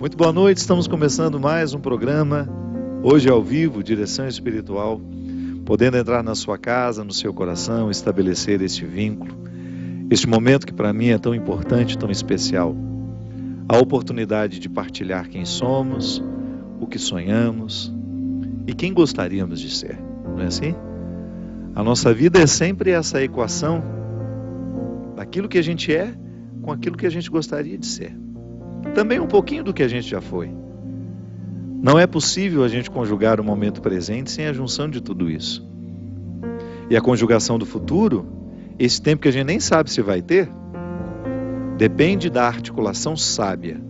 Muito boa noite, estamos começando mais um programa, hoje ao vivo, Direção Espiritual, podendo entrar na sua casa, no seu coração, estabelecer este vínculo, este momento que para mim é tão importante, tão especial, a oportunidade de partilhar quem somos, o que sonhamos e quem gostaríamos de ser, não é assim? A nossa vida é sempre essa equação daquilo que a gente é com aquilo que a gente gostaria de ser. Também um pouquinho do que a gente já foi. Não é possível a gente conjugar o momento presente sem a junção de tudo isso. E a conjugação do futuro, esse tempo que a gente nem sabe se vai ter, depende da articulação sábia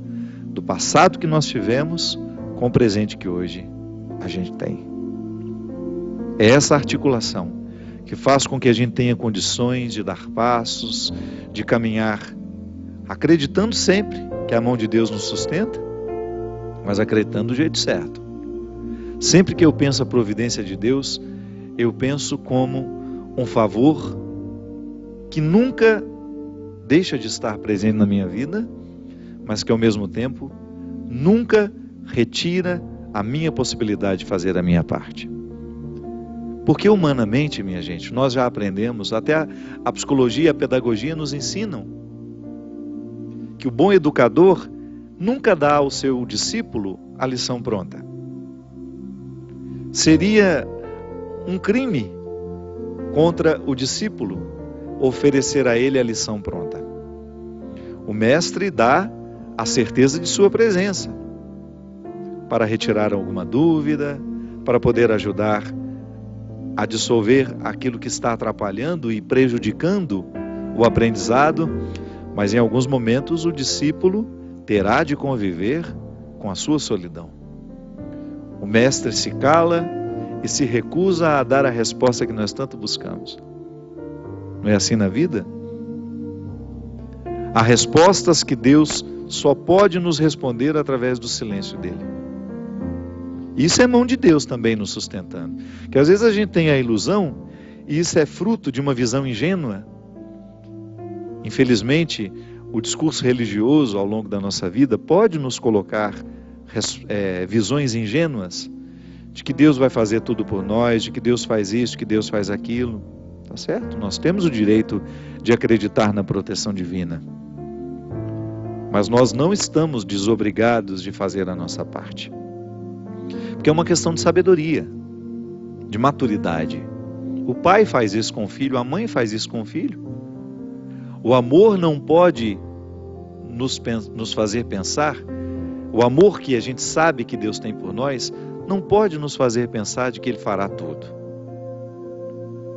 do passado que nós tivemos com o presente que hoje a gente tem. É essa articulação que faz com que a gente tenha condições de dar passos, de caminhar, acreditando sempre que a mão de Deus nos sustenta, mas acreditando do jeito certo. Sempre que eu penso a providência de Deus, eu penso como um favor que nunca deixa de estar presente na minha vida, mas que ao mesmo tempo nunca retira a minha possibilidade de fazer a minha parte. Porque humanamente, minha gente, nós já aprendemos, até a psicologia e a pedagogia nos ensinam que o bom educador nunca dá ao seu discípulo a lição pronta. Seria um crime contra o discípulo oferecer a ele a lição pronta. O mestre dá a certeza de sua presença para retirar alguma dúvida, para poder ajudar a dissolver aquilo que está atrapalhando e prejudicando o aprendizado, mas em alguns momentos o discípulo terá de conviver com a sua solidão. O mestre se cala e se recusa a dar a resposta que nós tanto buscamos. Não é assim na vida? Há respostas que Deus só pode nos responder através do silêncio dele. Isso é mão de Deus também nos sustentando. Que às vezes a gente tem a ilusão, e isso é fruto de uma visão ingênua. Infelizmente, o discurso religioso ao longo da nossa vida pode nos colocar visões ingênuas de que Deus vai fazer tudo por nós, de que Deus faz isso, que Deus faz aquilo. Tá certo? Nós temos o direito de acreditar na proteção divina. Mas nós não estamos desobrigados de fazer a nossa parte. Porque é uma questão de sabedoria, de maturidade. O pai faz isso com o filho, a mãe faz isso com o filho. O amor não pode nos fazer pensar, o amor que a gente sabe que Deus tem por nós, não pode nos fazer pensar de que Ele fará tudo.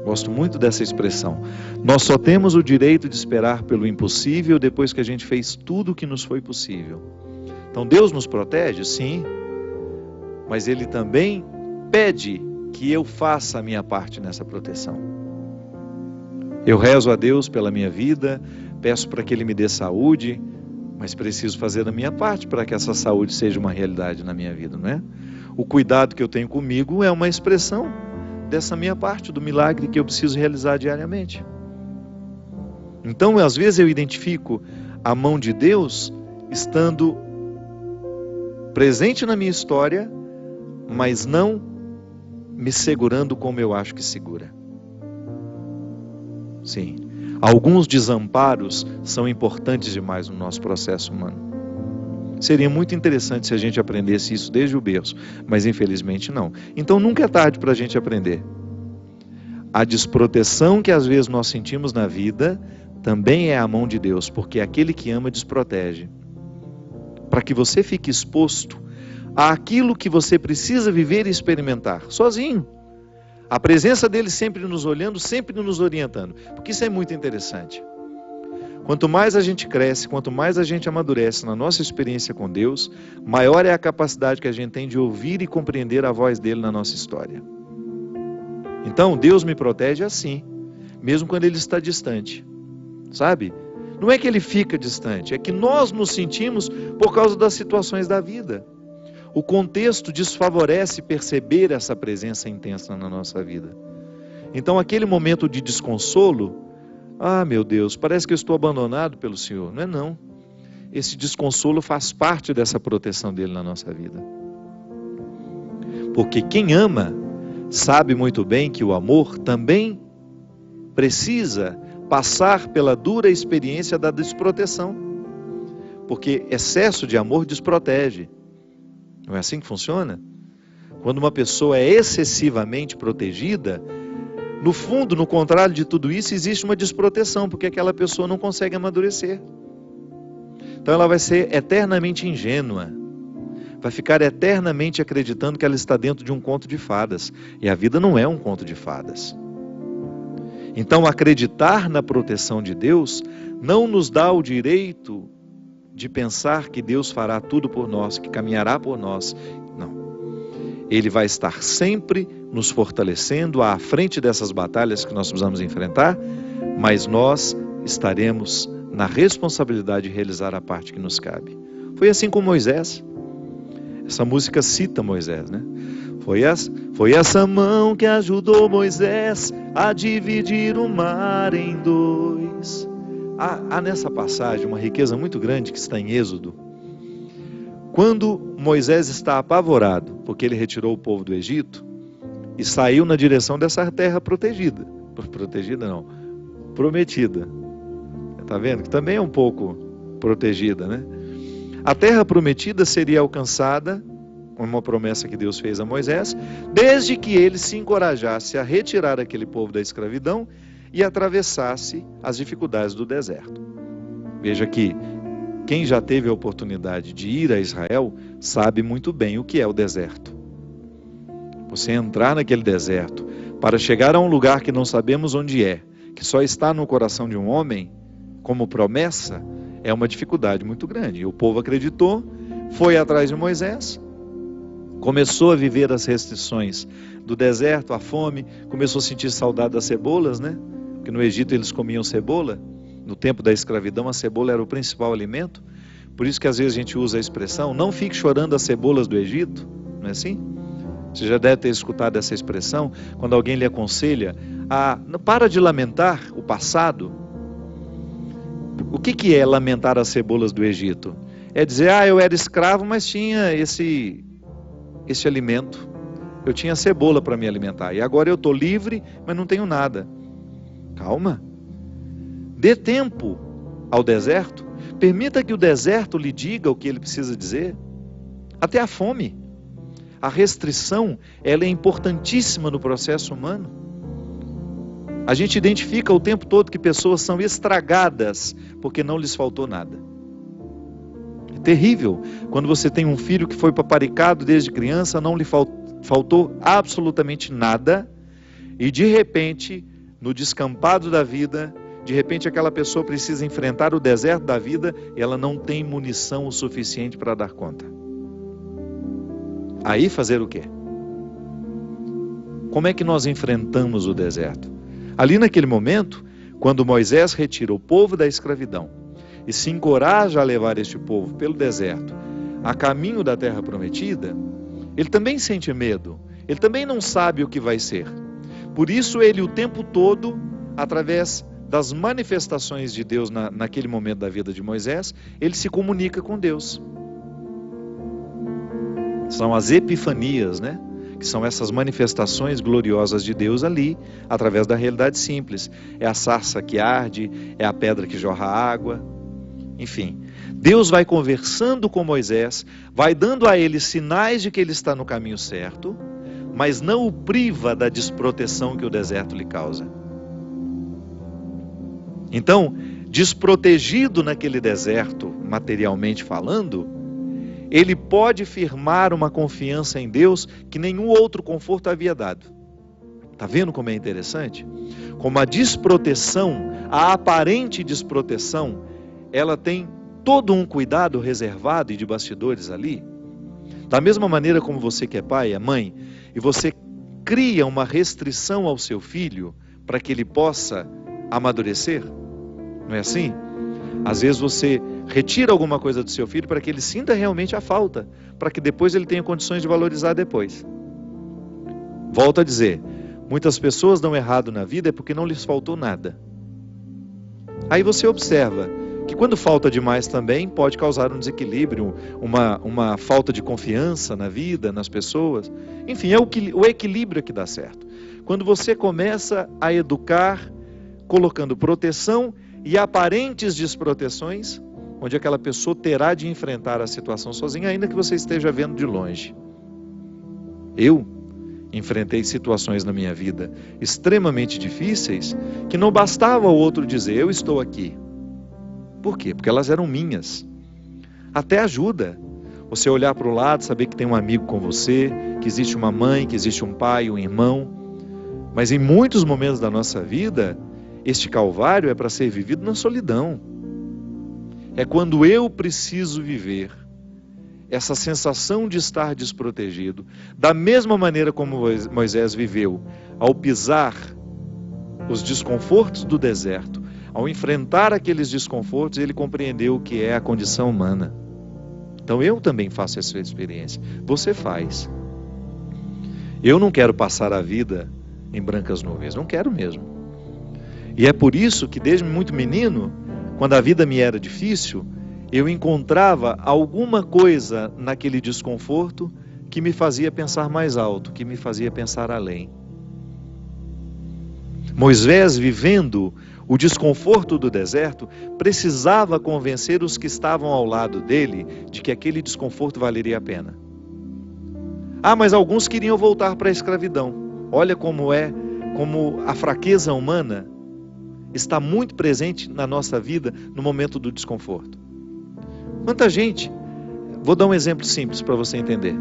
Gosto muito dessa expressão. Nós só temos o direito de esperar pelo impossível depois que a gente fez tudo o que nos foi possível. Então Deus nos protege? Sim. Mas Ele também pede que eu faça a minha parte nessa proteção. Eu rezo a Deus pela minha vida, peço para que Ele me dê saúde, mas preciso fazer a minha parte para que essa saúde seja uma realidade na minha vida, não é? O cuidado que eu tenho comigo é uma expressão dessa minha parte, do milagre que eu preciso realizar diariamente. Então, às vezes eu identifico a mão de Deus estando presente na minha história, mas não me segurando como eu acho que segura. Sim, alguns desamparos são importantes demais no nosso processo humano. Seria muito interessante se a gente aprendesse isso desde o berço, mas infelizmente não. Então nunca é tarde para a gente aprender. A desproteção que às vezes nós sentimos na vida também é a mão de Deus, porque aquele que ama desprotege. Para que você fique exposto àquilo que você precisa viver e experimentar, sozinho. A presença dele sempre nos olhando, sempre nos orientando. Porque isso é muito interessante. Quanto mais a gente cresce, quanto mais a gente amadurece na nossa experiência com Deus, maior é a capacidade que a gente tem de ouvir e compreender a voz dele na nossa história. Então, Deus me protege assim, mesmo quando ele está distante. Sabe? Não é que ele fica distante, é que nós nos sentimos por causa das situações da vida. O contexto desfavorece perceber essa presença intensa na nossa vida. Então, aquele momento de desconsolo, meu Deus, parece que eu estou abandonado pelo Senhor. Não é não. esse desconsolo faz parte dessa proteção dele na nossa vida. Porque quem ama sabe muito bem que o amor também precisa passar pela dura experiência da desproteção. Porque excesso de amor desprotege. Não é assim que funciona? Quando uma pessoa é excessivamente protegida, no fundo, no contrário de tudo isso, existe uma desproteção, porque aquela pessoa não consegue amadurecer. Então ela vai ser eternamente ingênua, vai ficar eternamente acreditando que ela está dentro de um conto de fadas, e a vida não é um conto de fadas. Então acreditar na proteção de Deus não nos dá o direito de pensar que Deus fará tudo por nós, que caminhará por nós. Não. Ele vai estar sempre nos fortalecendo à frente dessas batalhas que nós precisamos enfrentar, mas nós estaremos na responsabilidade de realizar a parte que nos cabe. Foi assim com Moisés. Essa música cita Moisés, né? Foi essa mão que ajudou Moisés a dividir o mar em dois. Há nessa passagem uma riqueza muito grande que está em Êxodo. Quando Moisés está apavorado, porque ele retirou o povo do Egito e saiu na direção dessa terra protegida. Protegida não, prometida. Está vendo? Que também é um pouco protegida, né? A terra prometida seria alcançada, uma promessa que Deus fez a Moisés, desde que ele se encorajasse a retirar aquele povo da escravidão e atravessasse as dificuldades do deserto. Veja que quem já teve a oportunidade de ir a Israel sabe muito bem o que é o deserto. Você entrar naquele deserto para chegar a um lugar que não sabemos onde é, que só está no coração de um homem, como promessa, é uma dificuldade muito grande. E o povo acreditou, foi atrás de Moisés, começou a viver as restrições do deserto, a fome, começou a sentir saudade das cebolas, né? Porque no Egito eles comiam cebola. No tempo da escravidão, a cebola era o principal alimento. Por isso que às vezes a gente usa a expressão, não fique chorando as cebolas do Egito, não é assim? Você já deve ter escutado essa expressão, quando alguém lhe aconselha, para de lamentar o passado. O que é lamentar as cebolas do Egito? É dizer, eu era escravo, mas tinha esse alimento. Eu tinha cebola para me alimentar. E agora eu estou livre, mas não tenho nada. Calma. Dê tempo ao deserto. Permita que o deserto lhe diga o que ele precisa dizer. Até a fome. A restrição, ela é importantíssima no processo humano. A gente identifica o tempo todo que pessoas são estragadas porque não lhes faltou nada. É terrível quando você tem um filho que foi paparicado desde criança, não lhe faltou absolutamente nada, e de repente, no descampado da vida, de repente aquela pessoa precisa enfrentar o deserto da vida e ela não tem munição o suficiente para dar conta. Aí fazer o quê? Como é que nós enfrentamos o deserto? Ali naquele momento, quando Moisés retira o povo da escravidão e se encoraja a levar este povo pelo deserto a caminho da terra prometida, ele também sente medo, ele também não sabe o que vai ser. Por isso ele o tempo todo, através das manifestações de Deus naquele momento da vida de Moisés, ele se comunica com Deus. São as epifanias, né? Que são essas manifestações gloriosas de Deus ali, através da realidade simples. É a sarça que arde, é a pedra que jorra água, enfim. Deus vai conversando com Moisés, vai dando a ele sinais de que ele está no caminho certo, mas não o priva da desproteção que o deserto lhe causa. Então, desprotegido naquele deserto, materialmente falando, ele pode firmar uma confiança em Deus que nenhum outro conforto havia dado. Está vendo como é interessante? Como a desproteção, a aparente desproteção, ela tem todo um cuidado reservado e de bastidores ali. Da mesma maneira como você que é pai, é mãe, e você cria uma restrição ao seu filho para que ele possa amadurecer, não é assim? Às vezes você retira alguma coisa do seu filho para que ele sinta realmente a falta, para que depois ele tenha condições de valorizar depois. Volto a dizer, muitas pessoas dão errado na vida é porque não lhes faltou nada. Aí você observa que quando falta demais também pode causar um desequilíbrio, uma falta de confiança na vida, nas pessoas. Enfim, é o equilíbrio que dá certo. Quando você começa a educar, colocando proteção e aparentes desproteções, onde aquela pessoa terá de enfrentar a situação sozinha, ainda que você esteja vendo de longe. Eu enfrentei situações na minha vida extremamente difíceis, que não bastava o outro dizer, eu estou aqui. Por quê? Porque elas eram minhas. Até ajuda você olhar para o lado, saber que tem um amigo com você, que existe uma mãe, que existe um pai, um irmão. Mas em muitos momentos da nossa vida, este calvário é para ser vivido na solidão. É quando eu preciso viver essa sensação de estar desprotegido, da mesma maneira como Moisés viveu, ao pisar os desconfortos do deserto, ao enfrentar aqueles desconfortos, ele compreendeu o que é a condição humana. Então eu também faço essa experiência. Você faz. Eu não quero passar a vida em brancas nuvens, não quero mesmo. E é por isso que desde muito menino, quando a vida me era difícil, eu encontrava alguma coisa naquele desconforto que me fazia pensar mais alto, que me fazia pensar além. Moisés, vivendo o desconforto do deserto, precisava convencer os que estavam ao lado dele de que aquele desconforto valeria a pena. Ah, mas alguns queriam voltar para a escravidão. Olha como a fraqueza humana está muito presente na nossa vida no momento do desconforto. Quanta gente, vou dar um exemplo simples para você entender.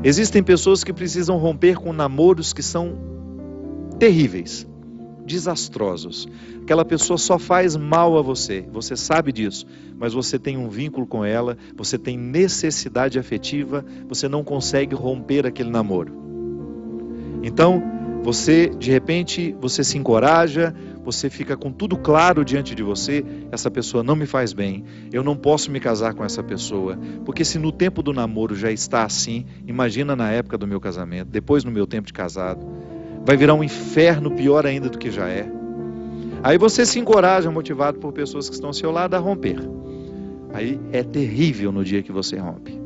Existem pessoas que precisam romper com namoros que são terríveis, desastrosos. Aquela pessoa só faz mal a você sabe disso, mas você tem um vínculo com ela, você tem necessidade afetiva, você não consegue romper aquele namoro. Então, de repente, você se encoraja, você fica com tudo claro diante de você, essa pessoa não me faz bem, eu não posso me casar com essa pessoa, porque se no tempo do namoro já está assim, imagina na época do meu casamento, depois no meu tempo de casado, vai virar um inferno pior ainda do que já é. Aí você se encoraja, motivado por pessoas que estão ao seu lado, a romper. Aí é terrível no dia que você rompe.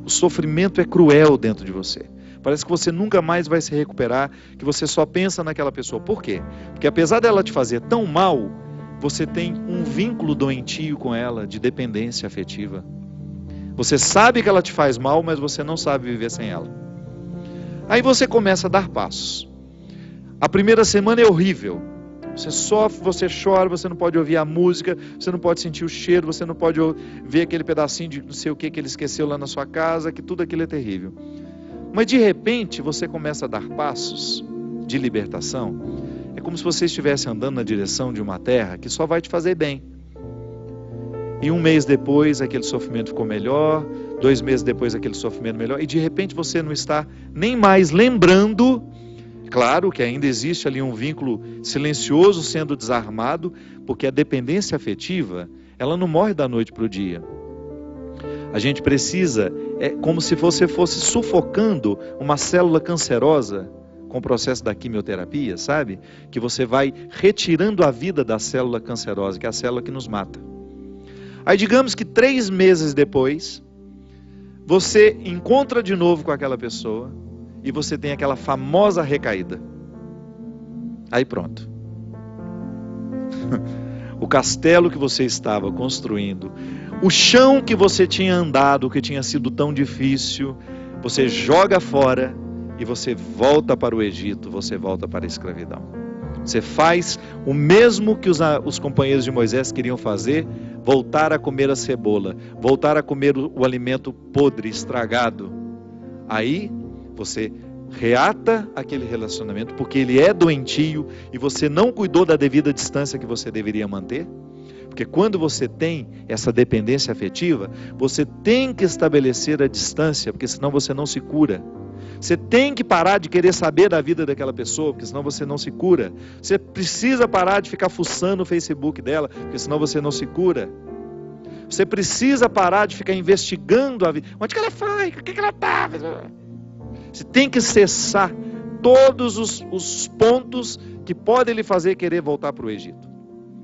O sofrimento é cruel dentro de você. Parece que você nunca mais vai se recuperar, que você só pensa naquela pessoa. Por quê? Porque apesar dela te fazer tão mal, você tem um vínculo doentio com ela, de dependência afetiva. Você sabe que ela te faz mal, mas você não sabe viver sem ela. Aí você começa a dar passos. A primeira semana é horrível. Você sofre, você chora, você não pode ouvir a música, você não pode sentir o cheiro, você não pode ver aquele pedacinho de não sei o que ele esqueceu lá na sua casa, que tudo aquilo é terrível. Mas de repente você começa a dar passos de libertação. É como se você estivesse andando na direção de uma terra que só vai te fazer bem. E um mês depois aquele sofrimento ficou melhor, 2 meses depois aquele sofrimento melhor, e de repente você não está nem mais lembrando. Claro que ainda existe ali um vínculo silencioso sendo desarmado, porque a dependência afetiva, ela não morre da noite para o dia. A gente precisa, é como se você fosse sufocando uma célula cancerosa com o processo da quimioterapia, sabe? Que você vai retirando a vida da célula cancerosa, que é a célula que nos mata. Aí digamos que 3 meses depois, você encontra de novo com aquela pessoa e você tem aquela famosa recaída. Aí pronto. O castelo que você estava construindo, o chão que você tinha andado, que tinha sido tão difícil, você joga fora e você volta para o Egito, você volta para a escravidão. Você faz o mesmo que os companheiros de Moisés queriam fazer, voltar a comer a cebola, voltar a comer o alimento podre, estragado. Aí você reata aquele relacionamento, porque ele é doentio e você não cuidou da devida distância que você deveria manter. Porque quando você tem essa dependência afetiva, você tem que estabelecer a distância, porque senão você não se cura. Você tem que parar de querer saber da vida daquela pessoa, porque senão você não se cura. Você precisa parar de ficar fuçando o Facebook dela, porque senão você não se cura. Você precisa parar de ficar investigando a vida. Onde que ela foi? O que ela está? Você tem que cessar todos os pontos que podem lhe fazer querer voltar para o Egito.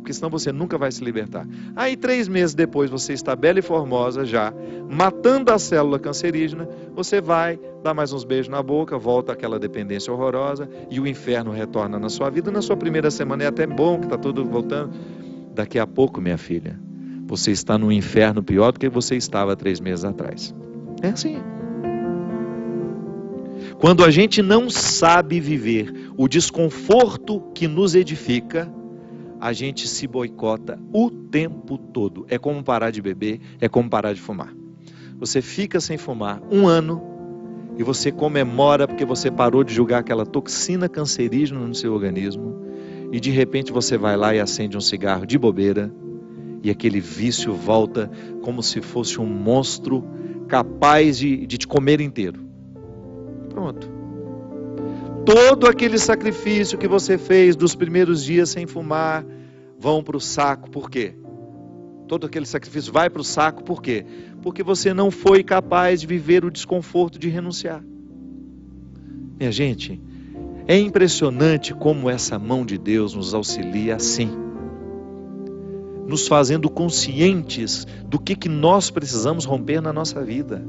porque senão você nunca vai se libertar. Aí 3 meses depois você está bela e formosa já, matando a célula cancerígena, você vai dar mais uns beijos na boca, volta àquela dependência horrorosa e o inferno retorna na sua vida. Na sua primeira semana é até bom que está tudo voltando. Daqui a pouco, minha filha, você está no inferno pior do que você estava 3 meses atrás. É assim. Quando a gente não sabe viver o desconforto que nos edifica, a gente se boicota o tempo todo. É como parar de beber, é como parar de fumar. Você fica sem fumar 1 ano e você comemora porque você parou de jogar aquela toxina cancerígena no seu organismo e de repente você vai lá e acende um cigarro de bobeira e aquele vício volta como se fosse um monstro capaz de te comer inteiro. Pronto. Todo aquele sacrifício que você fez dos primeiros dias sem fumar vão para o saco. Por quê? Todo aquele sacrifício vai para o saco. Por quê? Porque você não foi capaz de viver o desconforto de renunciar. Minha gente, é impressionante como essa mão de Deus nos auxilia assim, nos fazendo conscientes do que nós precisamos romper na nossa vida.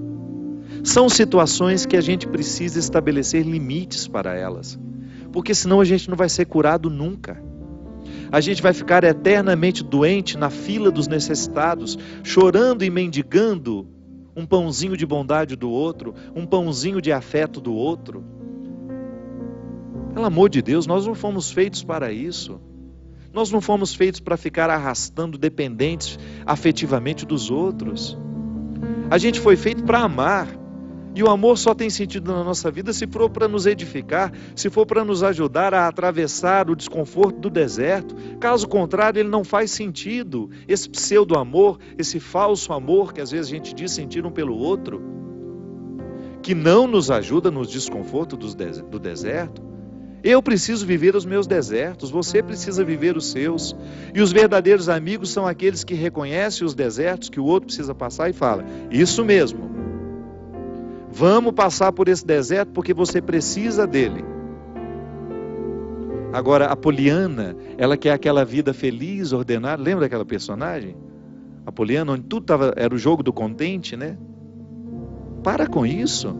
São situações que a gente precisa estabelecer limites para elas, porque senão a gente não vai ser curado nunca. A gente vai ficar eternamente doente na fila dos necessitados, chorando e mendigando um pãozinho de bondade do outro, um pãozinho de afeto do outro. Pelo amor de Deus, nós não fomos feitos para isso. Nós não fomos feitos para ficar arrastando dependentes afetivamente dos outros. A gente foi feito para amar. E o amor só tem sentido na nossa vida se for para nos edificar, se for para nos ajudar a atravessar o desconforto do deserto. Caso contrário, ele não faz sentido. Esse pseudo-amor, esse falso amor que às vezes a gente diz sentir um pelo outro, que não nos ajuda nos desconfortos do deserto. Eu preciso viver os meus desertos, você precisa viver os seus. E os verdadeiros amigos são aqueles que reconhecem os desertos que o outro precisa passar e fala: isso mesmo. Vamos passar por esse deserto porque você precisa dele. Agora, a Poliana, ela quer aquela vida feliz, ordenada. Lembra daquela personagem? A Poliana, onde tudo era o jogo do contente, né? Para com isso.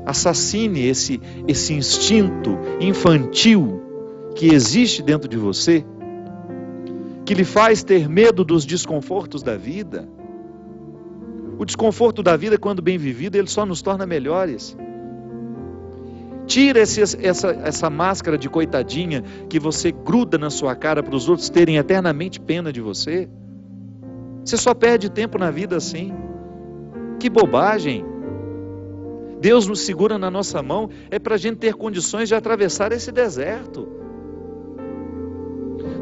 Assassine esse instinto infantil que existe dentro de você, que lhe faz ter medo dos desconfortos da vida. O desconforto da vida, quando bem vivido, ele só nos torna melhores. Tira essa máscara de coitadinha que você gruda na sua cara para os outros terem eternamente pena de você. Você só perde tempo na vida assim. Que bobagem! Deus nos segura na nossa mão é para a gente ter condições de atravessar esse deserto.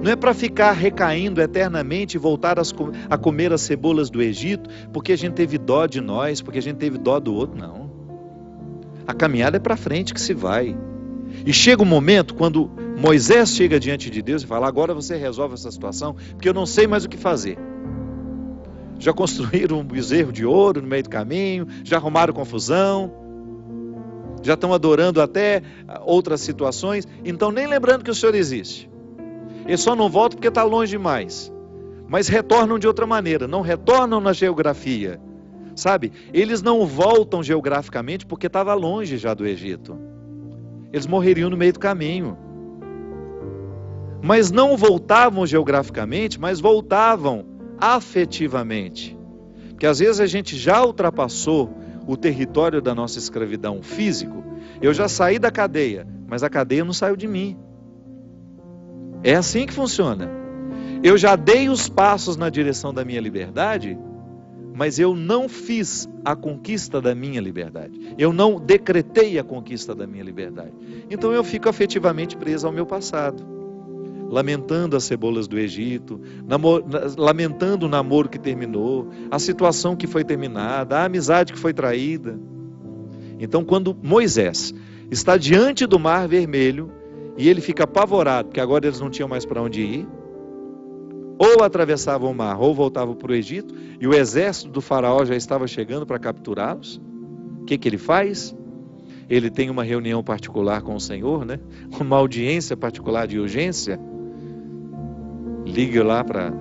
Não é para ficar recaindo eternamente e voltar a comer as cebolas do Egito, porque a gente teve dó de nós, porque a gente teve dó do outro, não. A caminhada é para frente que se vai. E chega um momento, quando Moisés chega diante de Deus e fala: agora você resolve essa situação, porque eu não sei mais o que fazer. Já construíram um bezerro de ouro no meio do caminho, já arrumaram confusão, já estão adorando até outras situações, então nem lembrando que o Senhor existe. Eles só não voltam porque está longe demais. Mas retornam de outra maneira, não retornam na geografia. Sabe? Eles não voltam geograficamente porque estava longe já do Egito. Eles morreriam no meio do caminho. Mas não voltavam geograficamente, mas voltavam afetivamente. Porque às vezes a gente já ultrapassou o território da nossa escravidão físico. Eu já saí da cadeia, mas a cadeia não saiu de mim. É assim que funciona. Eu já dei os passos na direção da minha liberdade, mas eu não fiz a conquista da minha liberdade. Eu não decretei a conquista da minha liberdade. Então eu fico afetivamente preso ao meu passado, lamentando as cebolas do Egito, lamentando o namoro que terminou, a situação que foi terminada, a amizade que foi traída. Então, quando Moisés está diante do Mar Vermelho, e ele fica apavorado, porque agora eles não tinham mais para onde ir, ou atravessavam o mar, ou voltavam para o Egito, e o exército do faraó já estava chegando para capturá-los. O que ele faz? Ele tem uma reunião particular com o Senhor, né? Uma audiência particular de urgência. liga lá para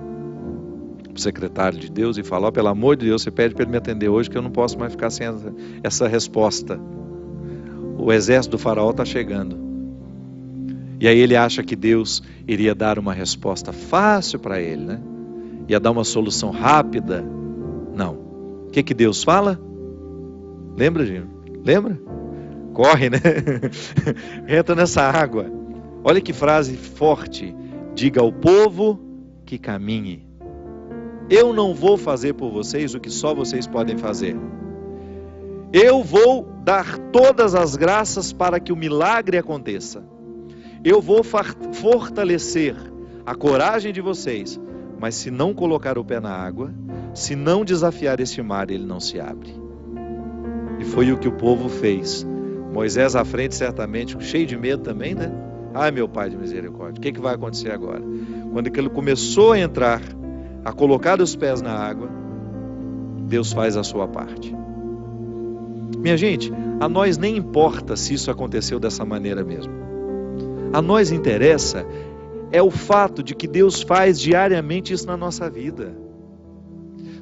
o secretário de Deus e fala: pelo amor de Deus, você pede para ele me atender hoje, que eu não posso mais ficar sem essa resposta. O exército do faraó está chegando. E aí ele acha que Deus iria dar uma resposta fácil para ele, né? Ia dar uma solução rápida. Não. O que Deus fala? Lembra, Gino? Lembra? Corre, né? Entra nessa água. Olha que frase forte. Diga ao povo que caminhe. Eu não vou fazer por vocês o que só vocês podem fazer. Eu vou dar todas as graças para que o milagre aconteça. Eu vou fortalecer a coragem de vocês. Mas se não colocar o pé na água, se não desafiar este mar, ele não se abre. E foi o que o povo fez. Moisés à frente, certamente, cheio de medo também, né? Ai, meu Pai de misericórdia, o que vai acontecer agora? Quando ele começou a entrar, a colocar os pés na água, Deus faz a sua parte. Minha gente, a nós nem importa se isso aconteceu dessa maneira mesmo. A nós interessa é o fato de que Deus faz diariamente isso na nossa vida.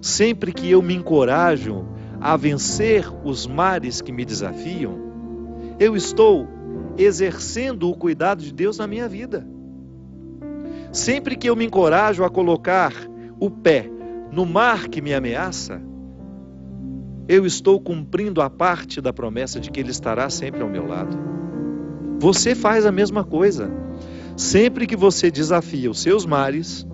Sempre que eu me encorajo a vencer os mares que me desafiam, eu estou exercendo o cuidado de Deus na minha vida. Sempre que eu me encorajo a colocar o pé no mar que me ameaça, eu estou cumprindo a parte da promessa de que Ele estará sempre ao meu lado. Você faz a mesma coisa. Sempre que você desafia os seus mares,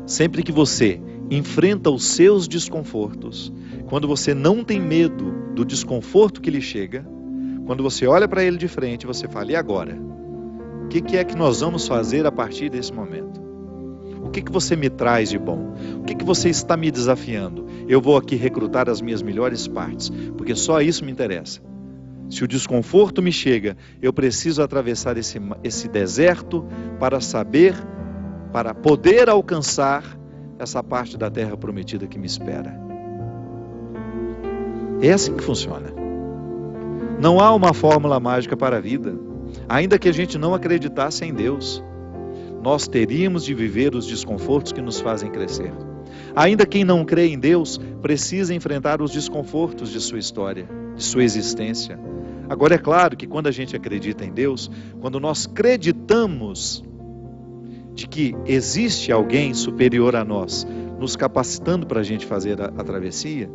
sempre que você enfrenta os seus desconfortos, quando você não tem medo do desconforto que lhe chega, quando você olha para ele de frente, você fala: e agora? O que é que nós vamos fazer a partir desse momento? O que você me traz de bom? O que você está me desafiando? Eu vou aqui recrutar as minhas melhores partes, porque só isso me interessa. Se o desconforto me chega, eu preciso atravessar esse deserto para poder alcançar essa parte da terra prometida que me espera. É assim que funciona. Não há uma fórmula mágica para a vida. Ainda que a gente não acreditasse em Deus, nós teríamos de viver os desconfortos que nos fazem crescer. Ainda quem não crê em Deus precisa enfrentar os desconfortos de sua história, de sua existência. Agora é claro que quando a gente acredita em Deus, quando nós acreditamos de que existe alguém superior a nós, nos capacitando para a gente fazer a travessia,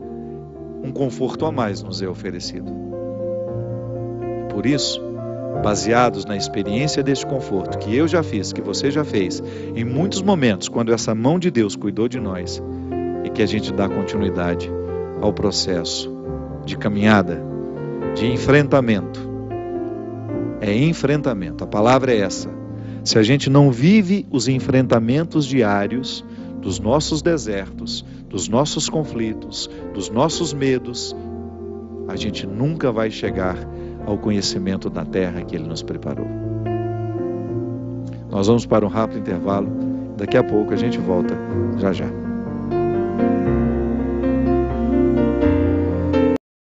um conforto a mais nos é oferecido. Por isso, baseados na experiência deste conforto que eu já fiz, que você já fez, em muitos momentos, quando essa mão de Deus cuidou de nós, é que a gente dá continuidade ao processo de caminhada, de enfrentamento. É enfrentamento, a palavra é essa. Se a gente não vive os enfrentamentos diários dos nossos desertos, dos nossos conflitos, dos nossos medos, a gente nunca vai chegar ao conhecimento da terra que Ele nos preparou. Nós vamos para um rápido intervalo. Daqui a pouco a gente volta já já.